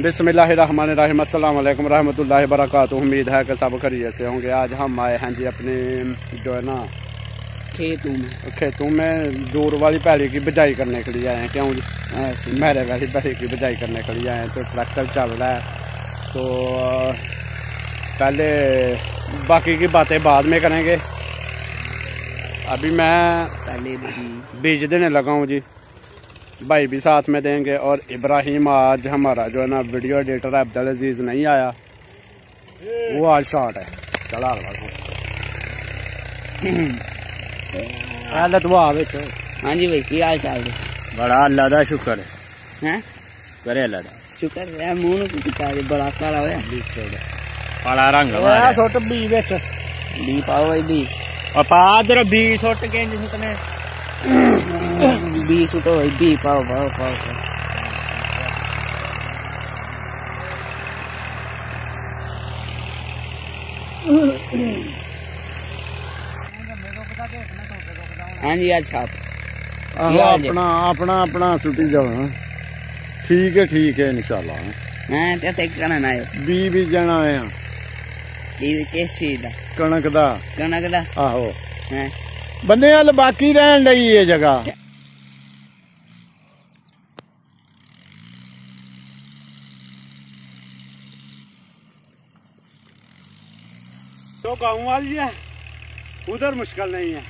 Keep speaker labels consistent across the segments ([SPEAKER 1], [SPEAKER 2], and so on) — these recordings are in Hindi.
[SPEAKER 1] बिस्मिल्लाहिर्रहमानिर्रहीम अस्सलाम वालेकुम रहमतुल्लाहि बरकातुहू। उम्मीद है कि सब खैरियत से होंगे। आज हम आए हैं जी अपने जो है ना खेतों में दूर वाली पैली की बिजाई करने के लिए आए हैं। क्यों जी? मेरे वाली पैली की बिजाई करने के लिए आए हैं। तो ट्रैक्टर चल रहा है, तो पहले बाकी की बातें बाद में करेंगे। अभी मैं पहले बीज देने लगा हूँ जी। भाई भी साथ में देंगे। और इब्राहिम आज हमारा जो है ना वीडियो एडिटर अब्दुल अजीज नहीं आया, वो आज शॉर्ट है। चला
[SPEAKER 2] हाँ जी भाई, की हाल चाल है?
[SPEAKER 1] बड़ा अल्लाह दा शुक्र
[SPEAKER 2] है।
[SPEAKER 1] करे अल्लाह दा
[SPEAKER 2] शुक्र है। मुंह नु बड़ा काला होया,
[SPEAKER 1] काला रंग सुट बी विच
[SPEAKER 2] बी पाओ भाई बी
[SPEAKER 1] और पा इधर बी सुट के सुटने
[SPEAKER 2] बी सुटो भाई बी पाओ पाओ पाओ पाओ। हाँ जी आज छाप
[SPEAKER 1] अपना अपना अपना सुटी जाओ। ठीक है इंशाल्लाह।
[SPEAKER 2] हैं ते टेक करना ना
[SPEAKER 1] बी जाना है
[SPEAKER 2] किस चीज दा?
[SPEAKER 1] कणक दा आहो
[SPEAKER 2] हैं
[SPEAKER 1] बन्ने वाल बाकी रहन लई ये जगह। तो गाँव वाली है, उधर मुश्किल नहीं है,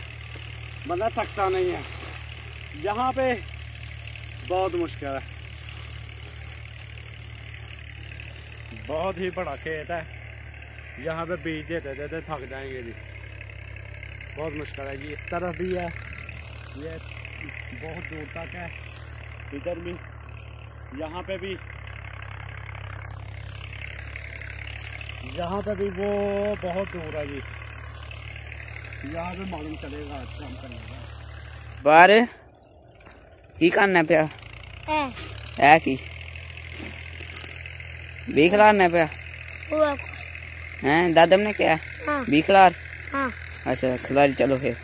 [SPEAKER 1] बंदा थकता नहीं है। यहाँ पे बहुत मुश्किल है, बहुत ही बड़ा खेत है। यहाँ पे बीज देते देते थक जाएंगे जी, बहुत मुश्किल है जी। इस तरफ भी है, ये बहुत दूर तक है, इधर भी, यहाँ पे भी, यहाँ पे भी वो बहुत दूर है जी। यहाँ पे मालूम चलेगा काम करने का।
[SPEAKER 2] बाहर की करना पिया है की भी खिलारना पिया हैं? दादम ने क्या भी खिलार? अच्छा खिलाड़ी, चलो फिर।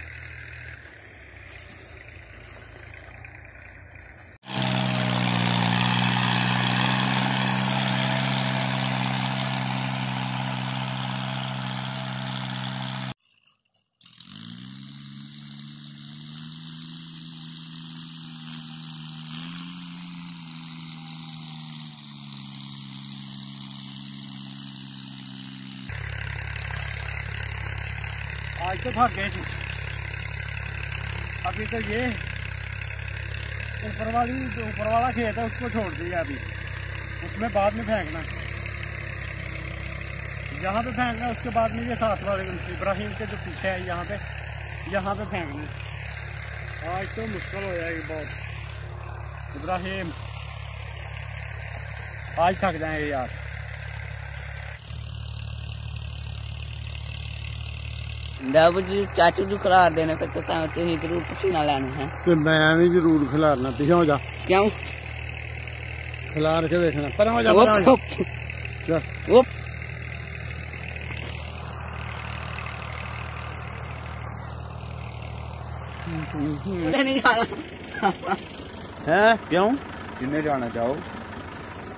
[SPEAKER 1] आज तो भाग गए थे। अभी तो ये ऊपर वाला खेत है, उसको छोड़ दिया अभी, उसमें बाद में फेंकना, यहाँ पे फेंकना। उसके बाद में ये साथ वाले इब्राहिम के जो पीछे है यहाँ पे फेंकना। आज तो मुश्किल हो जाएगी बहुत। इब्राहिम आज थक जाएंगे यार।
[SPEAKER 2] दाबू जी चाचू जी खिलार देने पे तो तुम जरूर पसीना लेना है।
[SPEAKER 1] तो मैं भी जरूर खिलारना। पीछे हो जा।
[SPEAKER 2] क्यों?
[SPEAKER 1] खिलार के देखना। पर हो जा
[SPEAKER 2] नहीं जाना
[SPEAKER 1] है? क्यों? किन्ने जाना चाहो?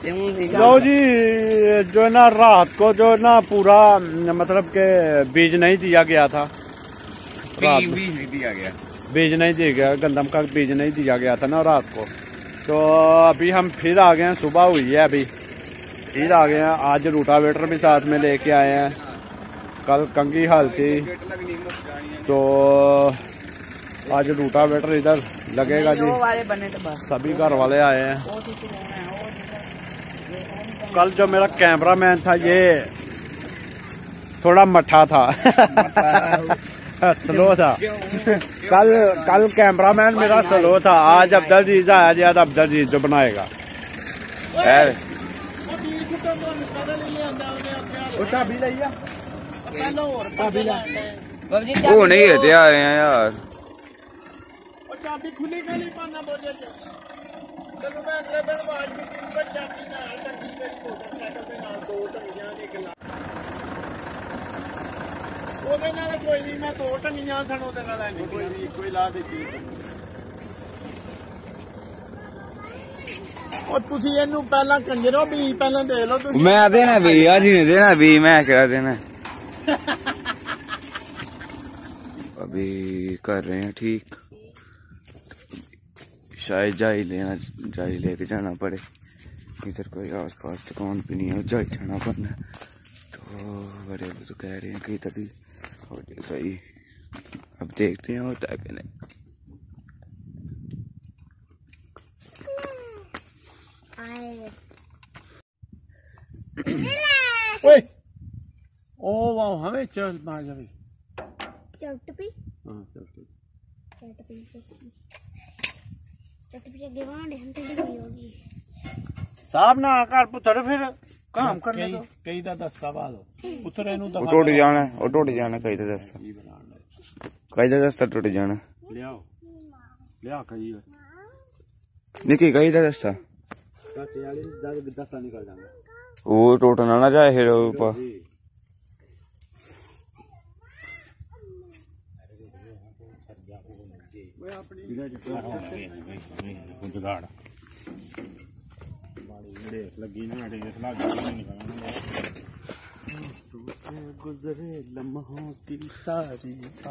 [SPEAKER 2] जाओ
[SPEAKER 1] जी। जो ना रात को जो ना पूरा मतलब के बीज नहीं दिया गया था, बीज नहीं दिया गया, गंदम का बीज नहीं दिया गया था ना रात को। तो अभी हम फिर आ गए हैं, सुबह हुई है अभी फिर आ गए हैं। आज रूटावेटर भी साथ में लेके आए हैं, कल कंगी हाल थी, तो आज रूटावेटर इधर लगेगा जी। सभी घर वाले आए हैं। कल जो मेरा कैमरामैन था ये थोड़ा मठा था स्लो था। कल कैमरामैन मेरा स्लो था। आज अब्दुल अजीज आया जी, आज अब्दुल अजीज जो बनाएगा।
[SPEAKER 3] वो नहीं है आए हैं यार।
[SPEAKER 1] कोई नहीं, मैं 2 टनियां सन कोई ला देती।
[SPEAKER 4] ਤੁਸੀਂ ਇਹਨੂੰ ਪਹਿਲਾਂ ਕੰਜਰੋ ਵੀ ਪਹਿਲਾਂ ਦੇ ਲਓ ਤੁਸੀਂ।
[SPEAKER 3] मैं देना भी आज ही नहीं देना भी मैं क्या देना। अभी कर रहे हैं ठीक, शायद जाई लेके जाना पड़े। इधर कोई आस पास दुकान भी नहीं है, जाई जाना पड़ना। तो बड़े तो कह रहे हैं कि तभी हो जाए सही, अब देखते हैं होता है कि नहीं।
[SPEAKER 4] ओए ओ वाह हमें चल मार जावे
[SPEAKER 5] चटपी
[SPEAKER 4] हां चल
[SPEAKER 5] चटपी के वांडे हम ते होगी
[SPEAKER 1] साहब ना आकर पुत्र फिर काम करने दो।
[SPEAKER 4] कई दा दस्ता वालो पुत्र एनु
[SPEAKER 3] वो टूट जाना कई दा दस्ता टूट जाना।
[SPEAKER 1] ले आओ कही
[SPEAKER 3] निकी कई दा दस्ता
[SPEAKER 1] चाचे वाले दस्ता निकल जाना,
[SPEAKER 3] वो टूटना ना जाए फिर ऊपर।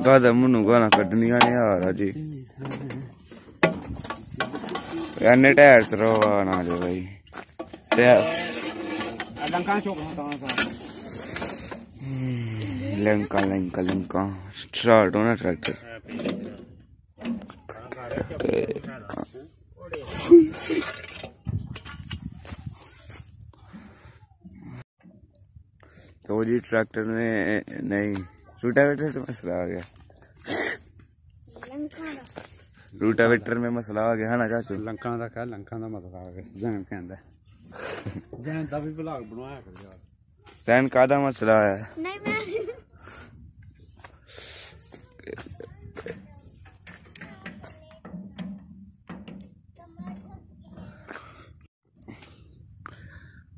[SPEAKER 3] दादा मनु गाना कड्डनिया ने यार जी याने टायर तरवा ना दे भाई लंका स्टार्ट होना ट्रैक्टर। तो जी ट्रैक्टर में नहीं रूटावेटर से मसला आ गया, रूटावेटर में मसला आ गया है ना चाचू।
[SPEAKER 1] लंका का क्या लंका का मसला आ गया जैन कहंदा जैन दा भी ब्लॉग बनवाया कर यार।
[SPEAKER 3] जैन का दा मसला है
[SPEAKER 5] नहीं मैं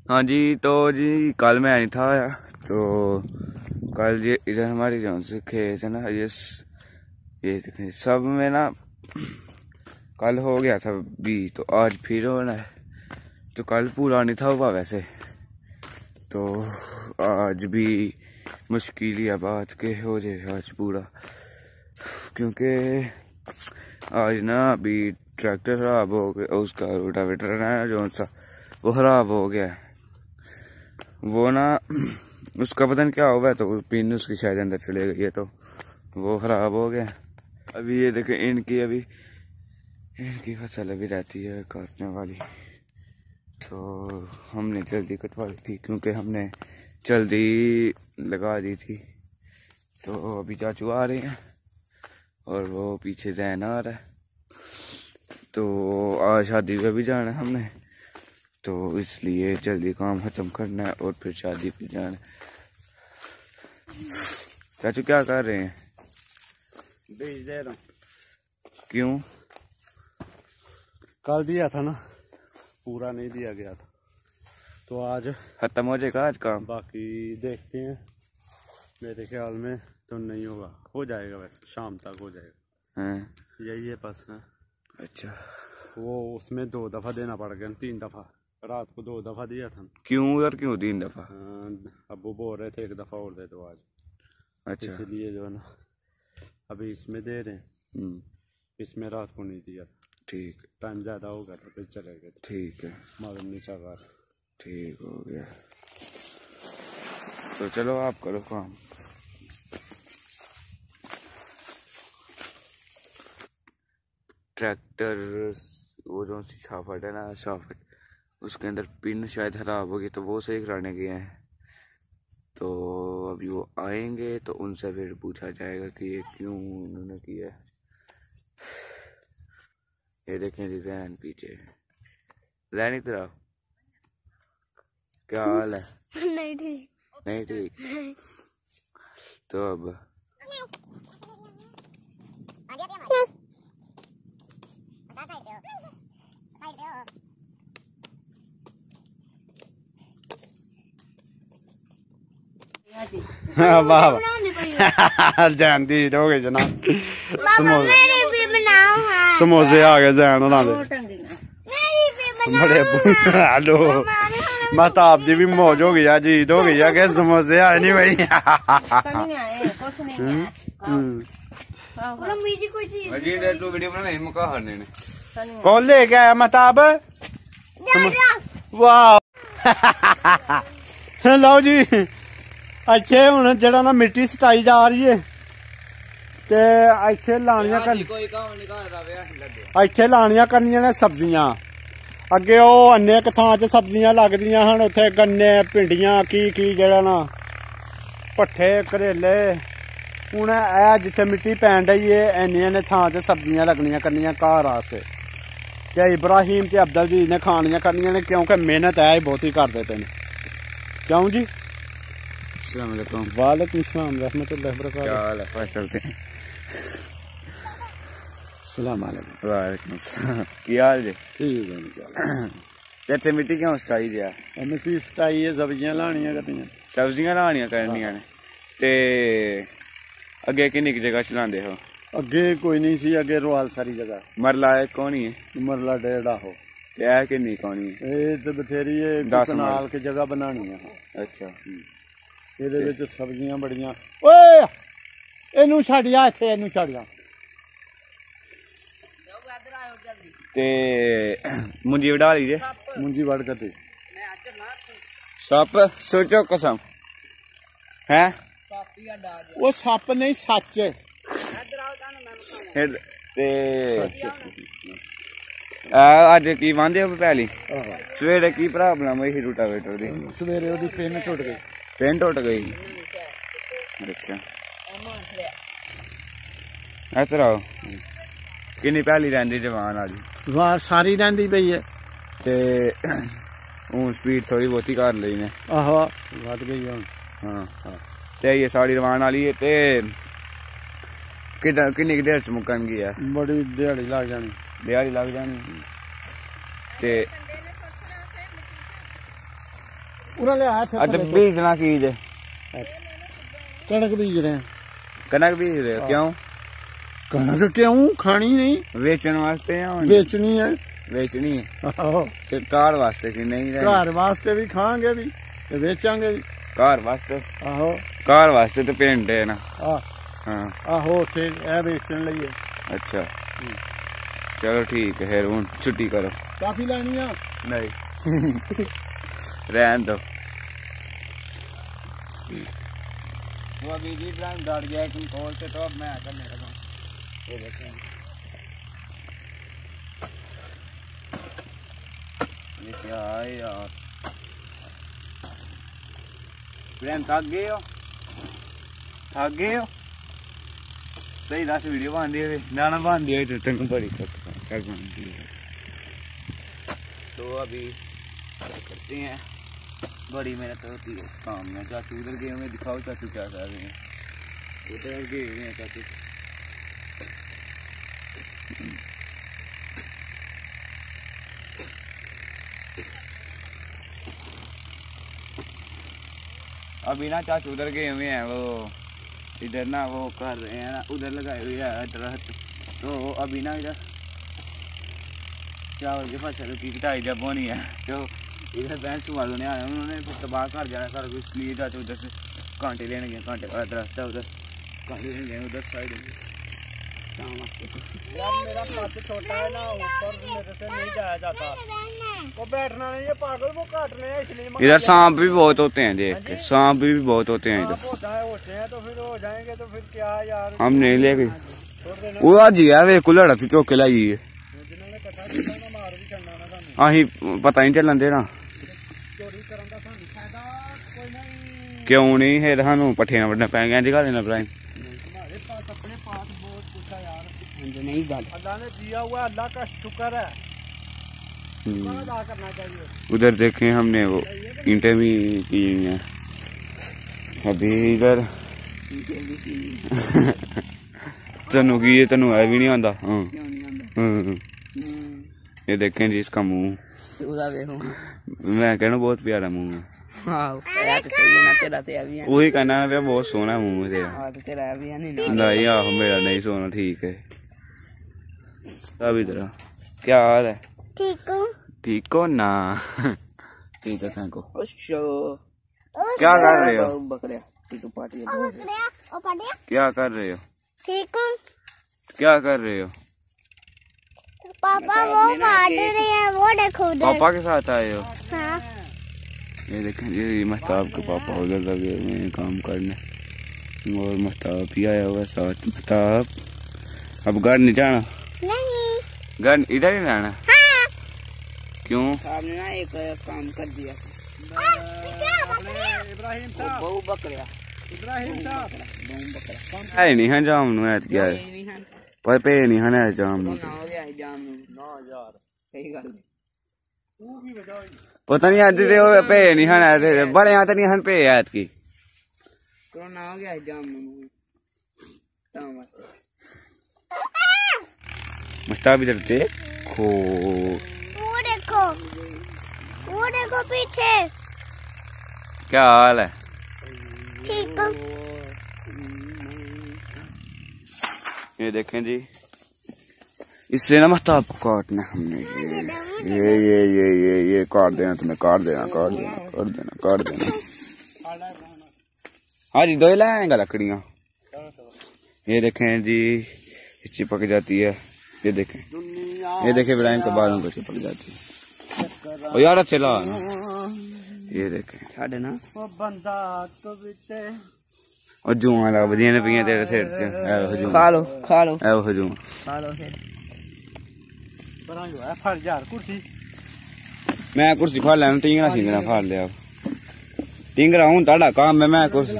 [SPEAKER 3] हाँ जी। तो जी कल मैं नहीं था आया, तो कल ये इधर हमारी जो से खेत है ना ये देखें सब में ना कल हो गया था भी, तो आज फिर होना है। तो कल पूरा नहीं था हुआ वैसे, तो आज भी मुश्किल ही बात के हो जाए आज पूरा, क्योंकि आज ना अभी ट्रैक्टर खराब हो गया, उसका रोटावेटर है जो सा वो खराब हो गया। वो ना उसका पता नहीं क्या हुआ है, तो पिन उसकी शायद अंदर चले गई है, तो वो खराब हो गया। अभी ये देखें इनकी फसल अभी रहती है काटने वाली, तो हमने जल्दी कटवा ली थी क्योंकि हमने जल्दी लगा दी थी। तो अभी चाचू आ रहे हैं और वो पीछे जैन आ रहा है, तो आज शादी पे भी जाना है हमने, तो इसलिए जल्दी काम खत्म करना है और फिर शादी पे जाना है। चाचू क्या कर रहे हैं?
[SPEAKER 1] बीज दे रहा हूँ।
[SPEAKER 3] क्यों?
[SPEAKER 1] कल दिया था ना, पूरा नहीं दिया गया था, तो आज
[SPEAKER 3] खत्म हो जाएगा आज काम।
[SPEAKER 1] बाकी देखते हैं, मेरे ख्याल में तो नहीं होगा, हो जाएगा वैसे शाम तक हो जाएगा। यही है बस है।
[SPEAKER 3] अच्छा,
[SPEAKER 1] वो उसमें 2 दफा देना पड़ गया, 3 दफा, रात को 2 दफा दिया था।
[SPEAKER 3] क्यों यार, क्यों 3 दफा?
[SPEAKER 1] अबू बोल रहे थे 1 दफा और दे दो आज। अच्छा, इसलिए जो है ना अभी इसमें दे रहे हैं, इसमें रात को नहीं दिया था।
[SPEAKER 3] ठीक,
[SPEAKER 1] टाइम ज्यादा होगा तो फिर चलेगा।
[SPEAKER 3] ठीक है,
[SPEAKER 1] मालूम नहीं चल रहा।
[SPEAKER 3] ठीक हो गया, तो चलो आप करो काम। ट्रैक्टर वो जो सी शाफट है ना, शाफट उसके अंदर पिन शायद खराब हो गई, तो वो सही कराने गए हैं। तो अभी वो आएंगे तो उनसे फिर पूछा जाएगा कि ये क्यों उन्होंने किया। ये देखें डिजाइन पीछे। डिजाइन इधर आओ, क्या हाल है?
[SPEAKER 5] नहीं ठीक,
[SPEAKER 3] नहीं ठीक। तो अब
[SPEAKER 1] वाह जैन दी हो गए जनाब, समोसे आ गए जैन होना दे। बड़े हेलो महताब जी भी मौज हो गया जीत हो गया के समोसे आए नहीं भाई कौन लेके आया महताब वाह लो जी अच्छे हूं जरा ना मिट्टी सटाई जा रही है ते इत्थे लानियां इत्थे लानियां करनियां ने सब्जियां अगे ओ अन्ने क थां च सब्जियां लगदियां हन उत्थे गन्ने भिंडियां की जेड़ा ना पट्ठे करेले हूं ऐ जिथे मिट्टी पैन डई है इन्ने थां च सब्जियां लगनियां करनियां घर आस्ते ते इब्राहिम ते अब्दुल जी ने खानियां करनियां ने क्योंकि मेहनत है बहुत ही करदे पे क्यों जी वालेकुम सलाम रहमतुल्लाह बरकातहू
[SPEAKER 3] वालेकुम सलाम की हाल जी
[SPEAKER 4] ठीक है
[SPEAKER 3] चाचे मिट्टी क्यों सटाई जा
[SPEAKER 4] मिट्टी सटाई है सब्जियां लानियां करनियां
[SPEAKER 3] सब्जियां लानियां करनियां ने ते अगे किन्नी जगह चलांदे हो
[SPEAKER 4] अगे कोई नहीं सी अगे रोआल सारी जगह
[SPEAKER 3] मरला एक होनी है
[SPEAKER 4] मरला 1.5 हो
[SPEAKER 3] ते ऐ किन्नी कोनी है
[SPEAKER 4] ये तो बथेरी है
[SPEAKER 3] 10
[SPEAKER 4] कनाल की जगह बनानी है
[SPEAKER 3] अच्छा
[SPEAKER 4] ਇਹਦੇ ਵਿੱਚ ਸਬਜ਼ੀਆਂ ਬੜੀਆਂ ਓਏ ਇਹਨੂੰ ਛੱਡਿਆ ਇੱਥੇ ਇਹਨੂੰ ਛੱਡਿਆ
[SPEAKER 3] ਤੇ ਮੁੰਜੀ ਵਢਾ ਲਈ ਜੇ
[SPEAKER 4] ਮੁੰਜੀ ਵੜ ਕੇ ਤੇ
[SPEAKER 3] ਸੱਪ ਸੋਚੋ ਕਸਮ ਹੈ
[SPEAKER 4] ਉਹ ਸੱਪ ਨਹੀਂ ਸੱਚ
[SPEAKER 3] ਤੇ ਅੱਜ ਕੀ ਵਾਂਦੇ ਹੋ ਪੈਲੀ ਸਵੇਰੇ ਕੀ ਪ੍ਰੋਬਲਮ ਹੋਈ ਰੂਟਾਵੇਟਰ ਦੀ
[SPEAKER 4] ਸਵੇਰੇ ਉਹਦੀ ਪਿੰਨ ਟੁੱਟ ਗਈ
[SPEAKER 3] पेन टूट गई अच्छा इधर आओ किन्नी पहली रहिंदी जवान वाली
[SPEAKER 4] वार सारी रहिंदी पई है
[SPEAKER 3] ते हूं स्पीड थोड़ी बहुती कर लई ने
[SPEAKER 4] आहो वध गई हुन
[SPEAKER 3] हां ते ये साड़ी रवान वाली है ते किन्नी देर च मुकन गई है
[SPEAKER 4] बड़ी दिहाड़ी लग जानी
[SPEAKER 3] ते बीजना की
[SPEAKER 4] कनक बीज रहे
[SPEAKER 3] कनक बीज रहे हो क्यों
[SPEAKER 4] कनक क्यों खानी नहीं
[SPEAKER 3] बेचने वास्ते
[SPEAKER 4] बेचनी है
[SPEAKER 3] ते घर वास्ते की नहीं
[SPEAKER 4] घर वास्ते भी खाएंगे भी ते बेचांगे भी
[SPEAKER 3] घर वास्ते
[SPEAKER 4] आहो
[SPEAKER 3] घर वास्ते तो पिंड है ना
[SPEAKER 4] हां आहो थे ए बेचने लई
[SPEAKER 3] अच्छा चलो ठीक है फिर हुन छुट्टी करो
[SPEAKER 4] काफी लानी है
[SPEAKER 3] नहीं रहन दो वो अभी इब्राहिम डर गया कि कॉल से तो अब मैं करने लगा ये देखें ये क्या है यार इब्राहिम थक गए हो सही 10 वीडियो बन दी ना बन दी तो तुमको बड़ी चल बन दी तो अभी करते हैं बड़ी मेहनत होती है काम में चाचू उधर गए हुए दिखाओ चाचू क्या कर रहे हैं उधर गए हुए हैं चाचू अभी ना चाचू उधर गए हुए हैं वो इधर ना वो कर रहे हैं ना उधर लगाए हुए है दरख्त तो अभी ना इधर चावल की फसल की कटाई जब होनी है तो इधर बैंक वालों ने आया उन्होंने फिर तबाह कर जाना सारा कुछ इसलिए जाते उधर से कांटे लेने गए कांटे वाला दरख्त है उधर कांटे लेने गए उधर साइड में
[SPEAKER 1] मेरा पत्त छोटा है ना ऊपर मेरे से नहीं जाया जाता वो बैठना नहीं है पागल वो काटने हैं इसलिए
[SPEAKER 3] इधर सांप भी बहुत होते हैं देख के सांप भी बहुत होते हैं इधर
[SPEAKER 1] होते हैं तो फिर हो जाएंगे तो फिर क्या यार
[SPEAKER 3] हम नहीं लेके वो आज ही है वे कुल्हड़ तू चौके लाई है अही पता नहीं चलन देना क्यों नहीं है सानू पट्ठियां वड्डना पै गया जगह देना इब्राहिम
[SPEAKER 2] नहीं गल
[SPEAKER 1] अल्लाह ने दिया हुआ अल्लाह का शुक्र है अदा करना चाहिए।
[SPEAKER 3] उधर देखे हमने वो ईंटें भी की हुई हैं अभी इधर तनु की ये तनु है भी नहीं आंदा ये देखें जी इसका मुंह मैं कहना बहुत प्यारा मुंह है वही कहना है बहुत सोना मुंह तेरा नहीं आहो मेरा नहीं सोना ठीक है अभी तेरा क्या हाल है
[SPEAKER 5] ठीक हूँ
[SPEAKER 3] ठीक हो ना? ठीक है थैंक यू।
[SPEAKER 5] क्या
[SPEAKER 3] कर रहे हो?
[SPEAKER 2] बकरिया तू पार्टी
[SPEAKER 3] क्या कर रहे हो?
[SPEAKER 5] ठीक हूँ
[SPEAKER 3] क्या कर रहे हो?
[SPEAKER 5] पापा वो काट रहे हैं, वो देखो उधर।
[SPEAKER 3] पापा के साथ आए हो?
[SPEAKER 5] हाँ
[SPEAKER 3] ये देखें ये महताब के पापा उधर लगे हुए हैं काम करने और महताब भी आया हुआ है साथ। महताब अब घर नहीं जाना?
[SPEAKER 5] नहीं
[SPEAKER 3] घर इधर ही रहना?
[SPEAKER 5] हाँ।
[SPEAKER 3] क्यों?
[SPEAKER 2] आपने ना एक काम कर दिया।
[SPEAKER 1] इब्राहिम साहब,
[SPEAKER 2] बहु बकरिया
[SPEAKER 1] इब्राहिम साहब
[SPEAKER 3] है नहीं है जाम नु ऐत क्या
[SPEAKER 2] नहीं है
[SPEAKER 3] पर पे नहीं है जाम नु
[SPEAKER 2] ना हो गया जाम ना यार सही गल
[SPEAKER 3] पता नहीं आज दे और पे नहीं है बड़े यहाँ तो नहीं हन पे ऐत की
[SPEAKER 2] कोरोना हो गया जाम
[SPEAKER 3] महताब इधर देखो,
[SPEAKER 5] वो देखो पीछे।
[SPEAKER 3] क्या हाल है?
[SPEAKER 5] ठीक हूँ।
[SPEAKER 3] ये देखें जी इसलिए ना महताब को काटना हमने ये काट देना तुम्हें, काट देना। हाँ जी दो ही लाएंगे लकड़ियाँ। ये देखें जी चिपक जाती है, ये देखें इब्राहिम के बालों को चिपक जाती है। और यार चला ना ये देखें
[SPEAKER 2] छाड़े ना
[SPEAKER 1] बंदा तो बिते
[SPEAKER 3] और जुआ लग बजिया ने पिया तेरे सिर च
[SPEAKER 2] खा लो
[SPEAKER 3] जुआ
[SPEAKER 2] खा लो फिर
[SPEAKER 1] बना जो है फड़ यार कुर्सी।
[SPEAKER 3] मैं कुर्सी फाड़ लिया टिंगरा शिंगरा फाड़ लिया टिंगरा हूं ताड़ा काम है मैं कुर्सी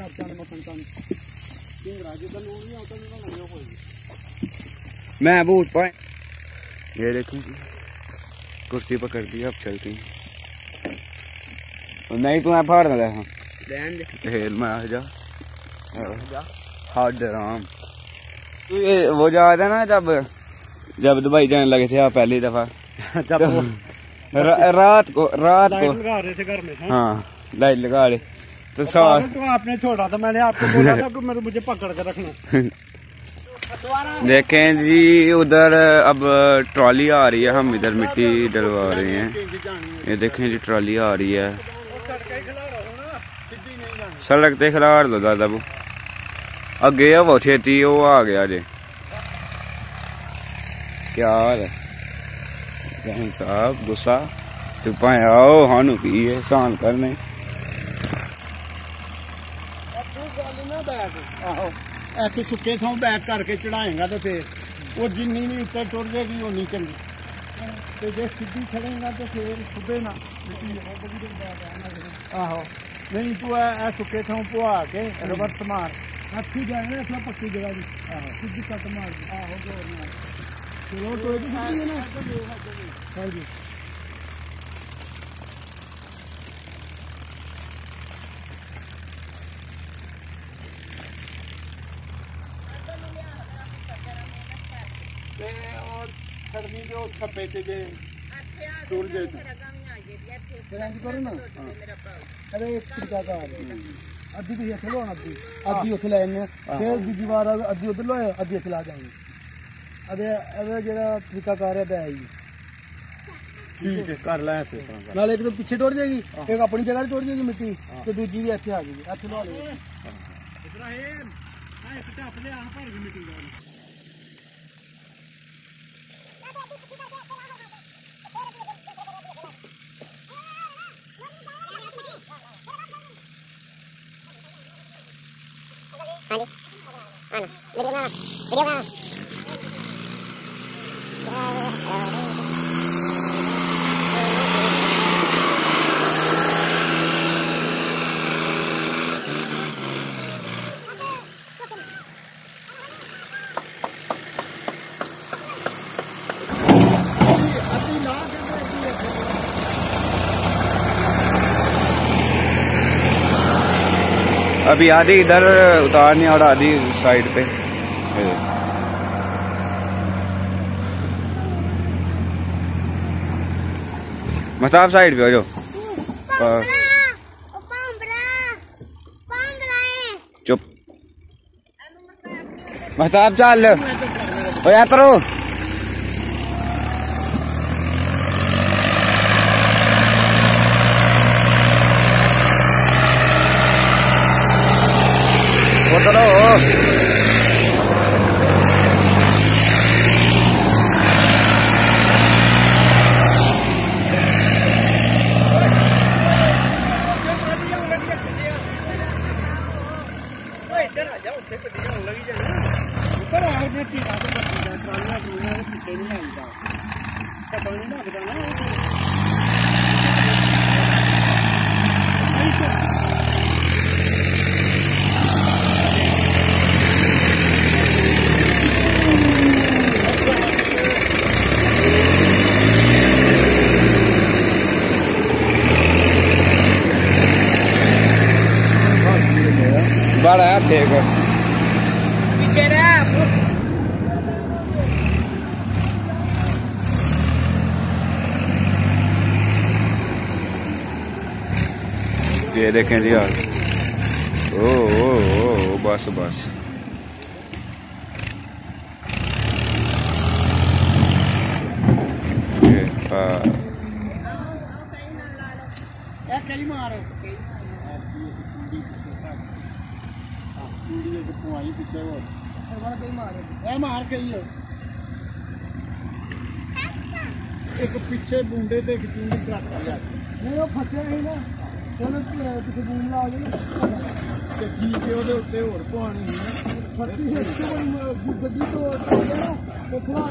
[SPEAKER 3] मैं बूट पाए। ये देखो कुर्सी पकड़ दी अब चलती नहीं तुम्हें फाड़ ना देखा हेल में आ जा हाथ राम। तू ये वो याद है ना जब दुबई जाने लगे थे आप पहली दफा रात को
[SPEAKER 1] लगा रहे थे घर में।
[SPEAKER 3] हाँ लाइट लगा रहे तो
[SPEAKER 1] तो आपने छोड़ा था, मैंने आपको बोला था कि मुझे पकड़ कर रखना।
[SPEAKER 3] देखें जी उधर अब ट्रॉली आ रही है, हम इधर मिट्टी डलवा रहे हैं। ये देखें जी ट्रॉली आ रही है, सड़क ते खिलाड़ लो दादा वो अगे है वो छेती वो आ गया जी। क्या हाल है साहब? गुस्सा तू पाए आओ हानू की है शान करने
[SPEAKER 4] ऐसे सुके थों बैक करके चढ़ाएगा तो फिर वो जिन्नी भी उत्तर टुर जाएगी उन्नी चंगी, तो जे सीधी खड़ेगा तो फिर सुबह ना आहो नहीं तू ऐ सुके थों पुआ के रिवर्स मार अच्छी जाएगा इतना पक्की जगह भी आहो सीधी कट मार आहो चलो तो भी है ना। हाँ जी और खड़नी जो खपे थे जे टूर गए थे करो ना। अरे एक तरीका का अद्धी तो इत्थे लोना अद्धी उत्थे लै जन्ने फिर दूजी बार अद्धी उधर लो अद्धी इत्थे ला जाएंगे। अरे जेड़ा तरीका कार है है ठीक है कर लै नाल एक तो पीछे टुर जाएगी, एक अपनी जगह टुर जाएगी मिट्टी तो दूजी भी इत्थे आ जाएगी इत्थे ला लो। इब्राहिम अपने यहां पर भी मिट्टी
[SPEAKER 3] अभी आधी इधर उतारनी और आधी साइड पे। महताब साइड पे हो जाओ। चुप महताब चल यात्रो करो। बड़ा है थे
[SPEAKER 2] पीछे
[SPEAKER 3] ये देखें जी यार। ओ बस बस ये
[SPEAKER 4] कई मार पीछे मार कही एक पिछे बूंदे ते एक चूड़ी नहीं वो फसिया नहीं ना चलो पिछे बूंद ला के जी के ओदे उत्ते होर पवानी फसी गड्डी तो खिला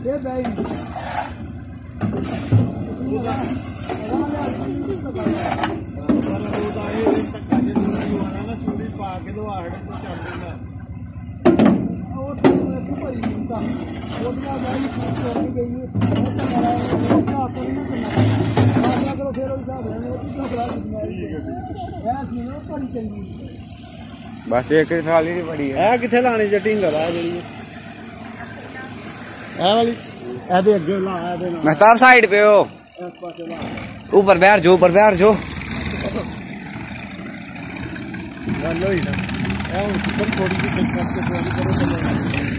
[SPEAKER 4] ये बैठ
[SPEAKER 3] बस एक थाली नहीं बड़ी है
[SPEAKER 1] किथे लानी जटिंग करा जी
[SPEAKER 4] वाली ऐदे अगे ला ऐदे ना
[SPEAKER 3] महताब साइड पे हो ऊपर बैठ जो ऊपर बैठ जो
[SPEAKER 4] गल होई ना थोड़ी सी